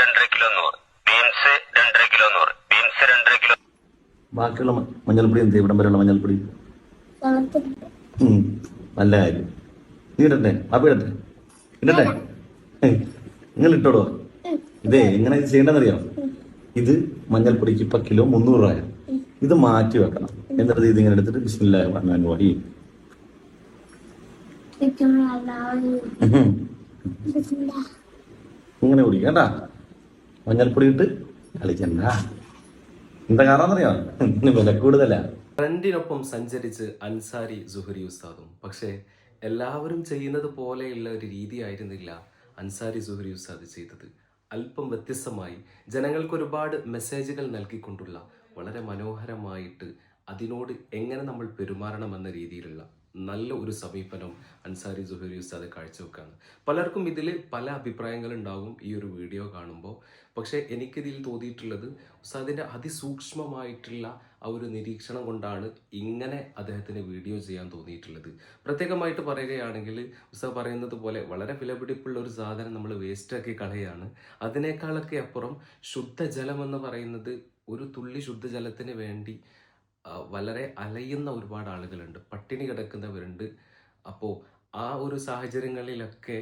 2.5 kilo 100, beans 2.5 kilo 100, beans 2.5 kilo. ബാക്കിയുള്ള മഞ്ഞൾപ്പൊടി എന്ത് ഇവിടം വരെയുള്ള മഞ്ഞൾപ്പൊടി നല്ല കാര്യം. നീ ഇടട്ടെ? അപ്പൊ ഇടട്ടെ? ഇടട്ടെ? നിങ്ങൾ ഇട്ടോടോ. ഇതേ എങ്ങനെ ഇത് ചെയ്യേണ്ടതെന്നറിയാം. ഇത് മഞ്ഞൾപ്പൊടിക്ക് ഇപ്പൊ കിലോ 300 രൂപ. ഇത് മാറ്റി വെക്കണം. എന്നിട്ട് ഇത് ഇങ്ങനെ എടുത്തിട്ട് ബിസ്മില്ലാഹിർ റഹ്മാനിർ റഹീം ഇങ്ങനെ കുടിക്കാം കേട്ടാ. മഞ്ഞൾപ്പൊടി ഇട്ട് കളിക്കണ്ട. എന്താ കാരണന്നറിയാം, വില കൂടുതലാ. ട്രെൻഡിനൊപ്പം സഞ്ചരിച്ച് അൻസാരി സുഹരി ഉസ്താദും. പക്ഷേ എല്ലാവരും ചെയ്യുന്നത് പോലെയുള്ള ഒരു രീതി ആയിരുന്നില്ല അൻസാരി സുഹരി ഉസ്താദ് ചെയ്തത്. അല്പം വ്യത്യസ്തമായി ജനങ്ങൾക്ക് ഒരുപാട് മെസ്സേജുകൾ നൽകിക്കൊണ്ടുള്ള വളരെ മനോഹരമായിട്ട് അതിനോട് എങ്ങനെ നമ്മൾ പെരുമാറണമെന്ന രീതിയിലുള്ള നല്ല ഒരു സമീപനം അൻസാരി സുഹരി ഉസ്താദ് കാഴ്ചവെക്കാണ്. പലർക്കും ഇതിൽ പല അഭിപ്രായങ്ങളുണ്ടാകും ഈ ഒരു വീഡിയോ കാണുമ്പോൾ. പക്ഷേ എനിക്കിതിൽ തോന്നിയിട്ടുള്ളത് ഉസ്താദിൻ്റെ അതിസൂക്ഷ്മമായിട്ടുള്ള ആ ഒരു നിരീക്ഷണം കൊണ്ടാണ് ഇങ്ങനെ അദ്ദേഹത്തിന് വീഡിയോ ചെയ്യാൻ തോന്നിയിട്ടുള്ളത്. പ്രത്യേകമായിട്ട് പറയുകയാണെങ്കിൽ ഉസ്താദ് പറയുന്നത് പോലെ വളരെ വിലപിടിപ്പുള്ള ഒരു സാധനം നമ്മൾ വേസ്റ്റാക്കി കളയാണ്. അതിനേക്കാളൊക്കെ അപ്പുറം ശുദ്ധജലം എന്ന് പറയുന്നത് ഒരു തുള്ളി ശുദ്ധജലത്തിന് വേണ്ടി വളരെ അലയുന്ന ഒരുപാട് ആളുകളുണ്ട്, പട്ടിണി കിടക്കുന്നവരുണ്ട്. അപ്പോൾ ആ ഒരു സാഹചര്യങ്ങളിലൊക്കെ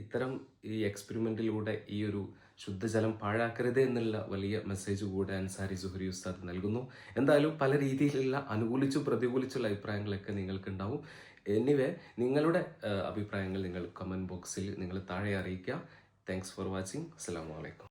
ഇത്തരം ഈ എക്സ്പെരിമെൻറ്റിലൂടെ ഈ ഒരു ശുദ്ധജലം പാഴാക്കരുത് എന്നുള്ള വലിയ മെസ്സേജ് കൂടെ അൻസാരി സുഹരി ഉസ്താദ് നൽകുന്നു. എന്തായാലും പല രീതിയിലുള്ള അനുകൂലിച്ചും പ്രതികൂലിച്ചുള്ള അഭിപ്രായങ്ങളൊക്കെ നിങ്ങൾക്കുണ്ടാവും. എനിവേ നിങ്ങളുടെ അഭിപ്രായങ്ങൾ നിങ്ങൾ കമൻറ്റ് ബോക്സിൽ നിങ്ങൾ താഴെ അറിയിക്കുക. Thanks for watching. അസ്സലാമു അലൈക്കും.